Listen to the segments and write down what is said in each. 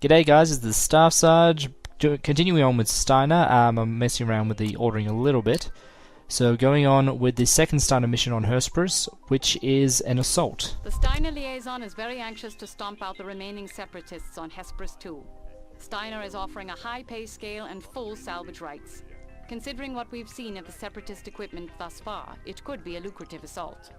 G'day guys, it's the Staff Sarge. Continuing on with Steiner, I'm messing around with the ordering a little bit. So going on with the second Steiner mission on Hesperus, which is an assault. The Steiner liaison is very anxious to stomp out the remaining separatists on Hesperus 2. Steiner is offering a high pay scale and full salvage rights. Considering what we've seen of the separatist equipment thus far, it could be a lucrative assault.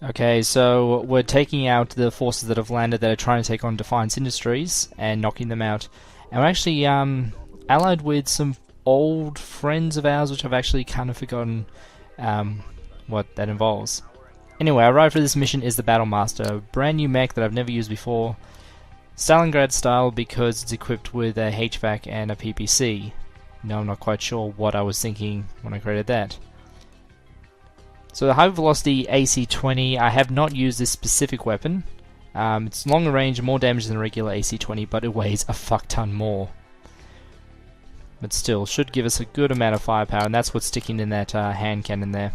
Okay, so we're taking out the forces that have landed that are trying to take on Defiance Industries and knocking them out. And we're actually allied with some old friends of ours, which I've actually kind of forgotten what that involves. Anyway, our ride for this mission is the Battle Master, a brand new mech that I've never used before. Stalingrad style because it's equipped with a HVAC and a PPC. No, I'm not quite sure what I was thinking when I created that. So the high velocity AC-20, I have not used this specific weapon. It's longer range, more damage than a regular AC-20, but it weighs a fuck ton more. But still, should give us a good amount of firepower, and that's what's sticking in that hand cannon there.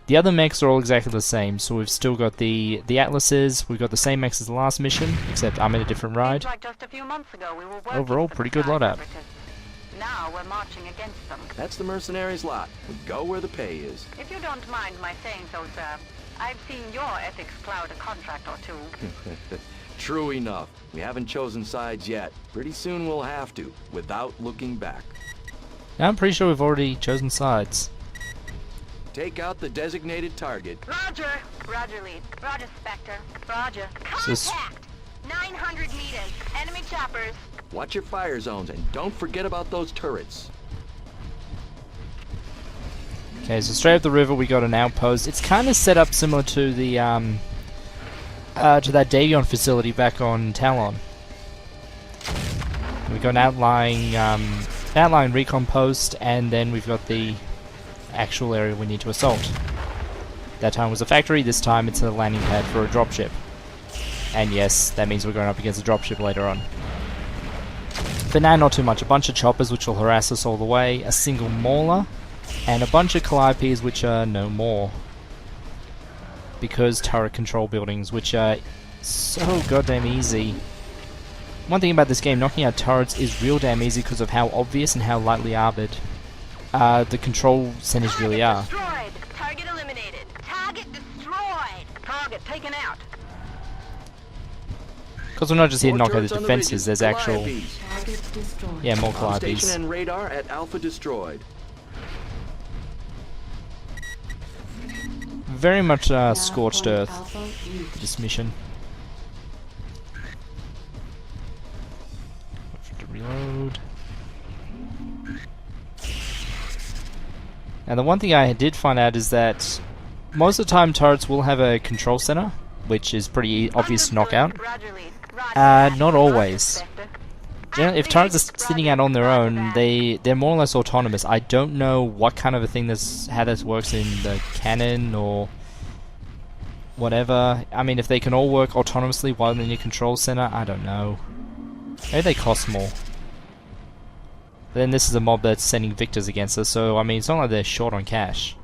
The other mechs are all exactly the same, so we've still got the Atlases, we've got the same mechs as the last mission, except I'm in a different ride. Like just a few months ago, we were Overall, pretty good loadout. Now we're marching against them. That's the mercenaries' lot. We go where the pay is. If you don't mind my saying so, sir, I've seen your ethics cloud a contract or two. True enough. We haven't chosen sides yet. Pretty soon we'll have to, without looking back. Now, I'm pretty sure we've already chosen sides. Take out the designated target. Roger! Roger, lead. Roger, Spectre. Roger. Contact! 900 meters. Enemy choppers. Watch your fire zones, and don't forget about those turrets. Okay, so straight up the river we got an outpost. It's kind of set up similar to the to that Davion facility back on Talon. We've got an outlying recon post, and then we've got the actual area we need to assault. That time was a factory, this time it's a landing pad for a dropship. And yes, that means we're going up against a dropship later on. For now, not too much. A bunch of choppers which will harass us all the way, a single mauler, and a bunch of calliopes which are no more. Because turret control buildings, which are so goddamn easy. One thing about this game, knocking out turrets is real damn easy because of how obvious and how lightly armored the control centers really are. Destroyed. Target eliminated. Target destroyed. Target taken out. Because we're not just here to More knock out the turrets on defenses, there's actual... Calliopes. Yeah, more Bomb station calliopes. and radar at Alpha destroyed. Very much scorched earth, this mission. To reload. Now the one thing I did find out is that most of the time turrets will have a control center, which is pretty obvious to knock out. Not always. If turrets are sitting out on their own, they're more or less autonomous. I don't know what kind of a thing how this works in the canon or whatever. I mean, if they can all work autonomously while in your control center, I don't know. Maybe they cost more. But then this is a mob that's sending victors against us, so I mean, it's not like they're short on cash.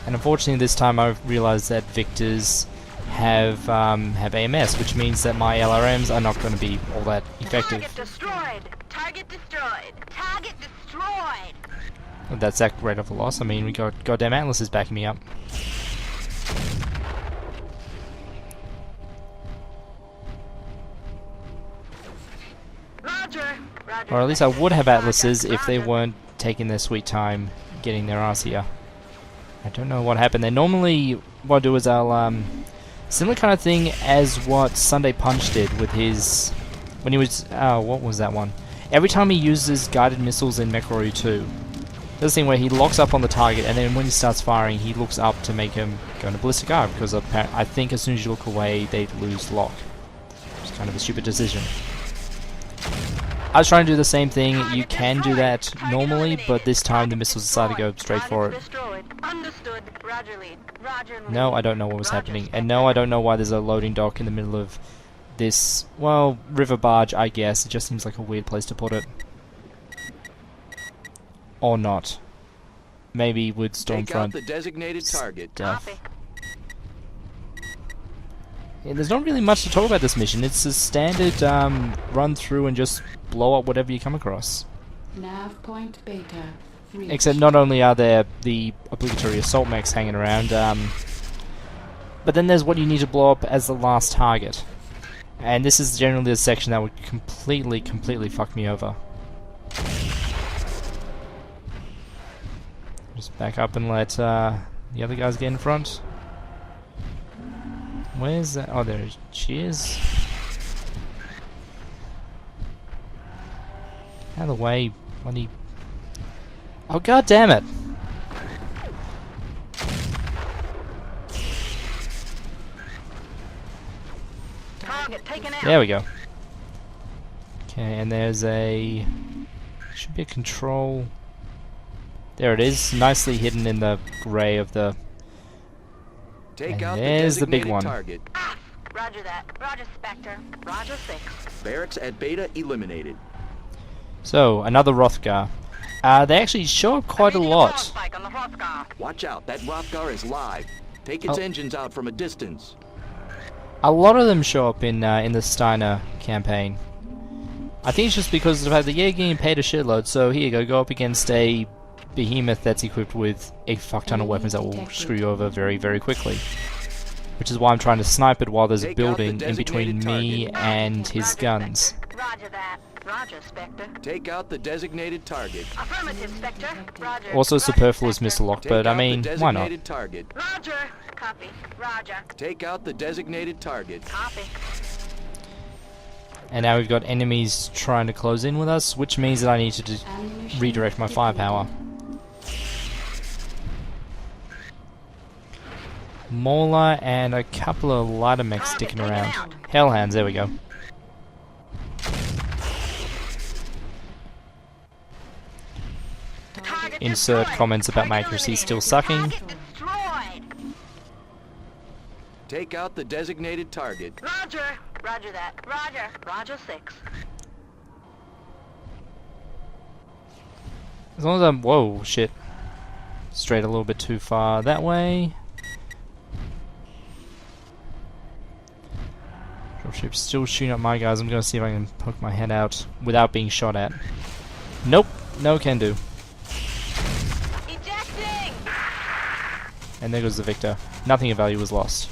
And unfortunately this time I've realized that victors have AMS, which means that my LRMs are not going to be all that effective. Target destroyed. Target destroyed. Target destroyed. That's that great of a loss. I mean, we got goddamn Atlases backing me up. Roger. Roger. Or at least I would have Atlases if they weren't taking their sweet time getting their ass here. I don't know what happened there. Normally, what I'll do is I'll, similar kind of thing as what Sunday Punch did with his, when he was, what was that one? Every time he uses guided missiles in Mechwarrior 2, there's a thing where he locks up on the target, and then when he starts firing, he looks up to make him go into ballistic arc, because I think as soon as you look away, they lose lock. It's kind of a stupid decision. I was trying to do the same thing. You can do that normally, but this time the missiles decided to go straight for it. Understood. Roger, lead. Roger, lead. No, I don't know what was happening. And no, I don't know why there's a loading dock in the middle of this, well, river barge, I guess. It just seems like a weird place to put it. Or not. Maybe with Take out Stormfront the designated target. stuff. Copy. Yeah, there's not really much to talk about this mission. It's a standard run through and just blow up whatever you come across. Nav point beta. Reached. Except not only are there the obligatory assault mechs hanging around, but then there's what you need to blow up as the last target. And this is generally the section that would completely fuck me over. Just back up and let the other guys get in front. Where's that? Oh, there she is. Out of the way, bloody. Oh, god damn it! Target taken out. There we go. Okay, and there's a. Should be a control. There it is, nicely hidden in the grey of the. Take And out there's the big designated one. target. Ah, roger that. Roger, Spectre. Roger 6. Barracks at Beta eliminated. So, another Rothgar. They actually show up quite a lot. Spike on the Hrothgar. Watch out, that Rothgar is live. Take its Oh. engines out from a distance. A lot of them show up in the Steiner campaign. I think it's just because of the fact that you're getting paid a shitload, so here you go up against a behemoth that's equipped with a fuck ton of weapons that will screw you over very, very quickly. Which is why I'm trying to snipe it while there's a Take out the building in between designated me target. and his Roger, guns. Spectre. Roger that. Roger, Spectre. Take out the designated target. Affirmative, Spectre. Roger. Also Roger, superfluous Spectre. missile lock, Take but I out mean, the why not? designated target. Roger. Copy. Roger. Take out the designated target. Copy. And now we've got enemies trying to close in with us, which means that I need to Ammunition redirect my firepower. Mauler and a couple of lighter mechs sticking around. Hellhounds, there we go. Target Insert destroyed. comments about my Target accuracy eliminated. still sucking. Target destroyed. Take out the designated target. Roger. Roger that. Roger. Roger 6. As long as I'm... Whoa, shit. Straight a little bit too far that way. Dropship's still shooting at my guys. I'm gonna see if I can poke my head out without being shot at. Nope. No can do. Ejecting. And there goes the victor. Nothing of value was lost.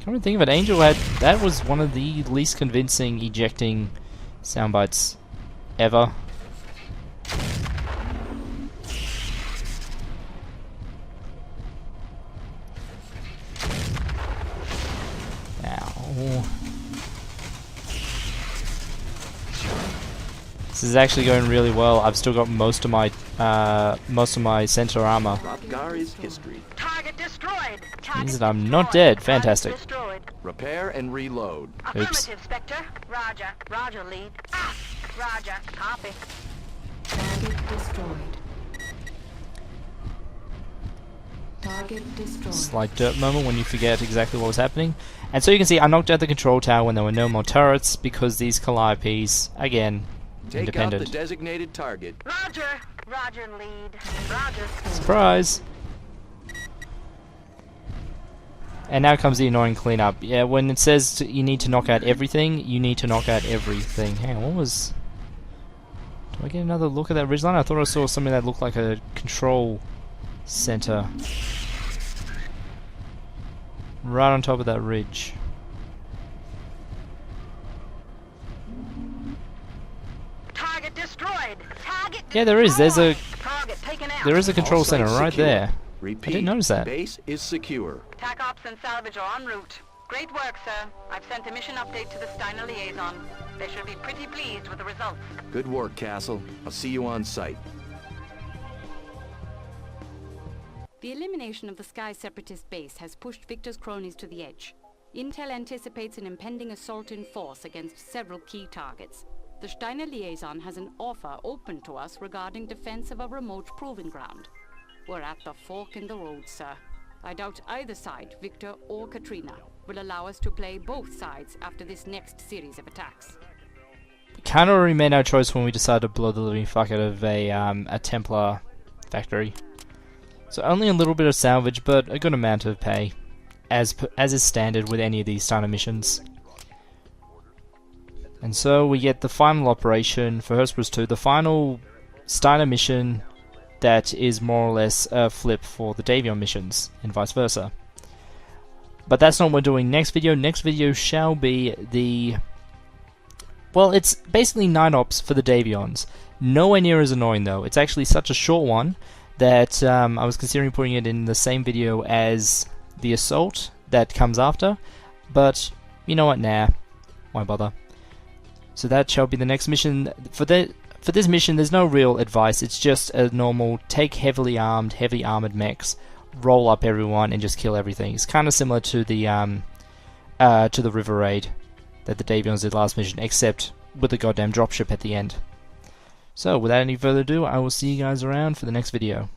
Come to think of it, Angel had... That was one of the least convincing ejecting soundbites ever. Ow. This is actually going really well. I've still got most of my center armor. Rothgar is history. Target destroyed. Means Target that I'm not destroyed. dead. Target Fantastic. destroyed. Repair and reload. Affirmative, Spectre. Roger. Roger, lead. Ah, Roger. Copy. Target destroyed. Target destroyed. Slight dirt moment when you forget exactly what was happening. And so you can see I knocked out the control tower when there were no more turrets because these Calliopes, again, Take independent. out the designated target. Roger. Roger, lead. Roger. Surprise! And now comes the annoying cleanup. Yeah, when it says you need to knock out everything, you need to knock out everything. Hang on, what was... Do I get another look at that ridgeline? I thought I saw something that looked like a control center. Right on top of that ridge. Target destroyed. Target Yeah, there is. There's a... Target taken out. There is a control All center sites right secure. there. Repeat. I didn't notice that. Base is secure. TAC ops and salvage are en route. Great work, sir. I've sent a mission update to the Steiner liaison. They should be pretty pleased with the results. Good work, Castle. I'll see you on site. The elimination of the Sky Separatist base has pushed Victor's cronies to the edge. Intel anticipates an impending assault in force against several key targets. The Steiner liaison has an offer open to us regarding defense of a remote proving ground. We're at the fork in the road, sir. I doubt either side, Victor or Katrina, will allow us to play both sides after this next series of attacks. Kind of already made our choice when we decided to blow the living fuck out of a Templar factory. So only a little bit of salvage, but a good amount of pay, as is standard with any of these Steiner missions. And so we get the final operation for Hesperus 2, the final Steiner mission that is more or less a flip for the Davion missions, and vice versa. But that's not what we're doing next video. Next video shall be the... well, it's basically night ops for the Davions. Nowhere near as annoying though. It's actually such a short one that I was considering putting it in the same video as the assault that comes after. But you know what, nah. Why bother? So that shall be the next mission. For this mission, there's no real advice. It's just a normal take heavily armed, heavy armored mechs, roll up everyone, and just kill everything. It's kind of similar to the river raid that the Davions did last mission, except with the goddamn dropship at the end. So without any further ado, I will see you guys around for the next video.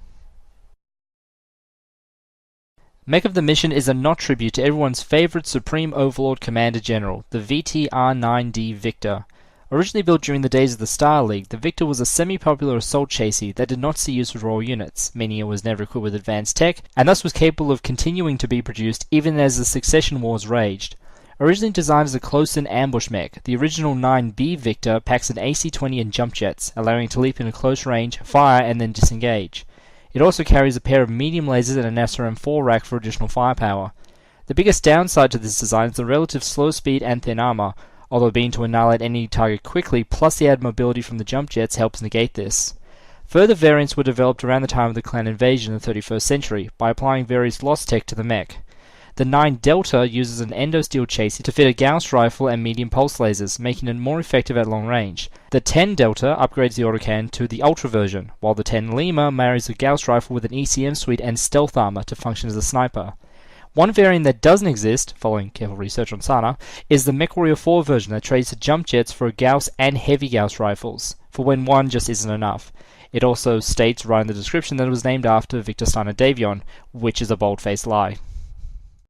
Mech of the mission is a nod tribute to everyone's favourite Supreme Overlord Commander General, the VTR-9D Victor. Originally built during the days of the Star League, the Victor was a semi-popular assault chassis that did not see use with Royal units, meaning it was never equipped with advanced tech, and thus was capable of continuing to be produced even as the Succession Wars raged. Originally designed as a close-in ambush mech, the original 9B Victor packs an AC-20 and jump jets, allowing it to leap into close range, fire, and then disengage. It also carries a pair of medium lasers and an SRM-4 rack for additional firepower. The biggest downside to this design is the relative slow speed and thin armor, although being to annihilate any target quickly, plus the added mobility from the jump jets helps negate this. Further variants were developed around the time of the clan invasion in the 31st century, by applying various lost tech to the mech. The 9 Delta uses an endo-steel chassis to fit a Gauss rifle and medium pulse lasers, making it more effective at long range. The 10 Delta upgrades the autocannon to the Ultra version, while the 10 Lima marries a Gauss rifle with an ECM suite and stealth armor to function as a sniper. One variant that doesn't exist, following careful research on Steiner, is the Mechwarrior 4 version that trades the jump jets for Gauss and heavy Gauss rifles, for when one just isn't enough. It also states right in the description that it was named after Victor Steiner Davion, which is a bold-faced lie.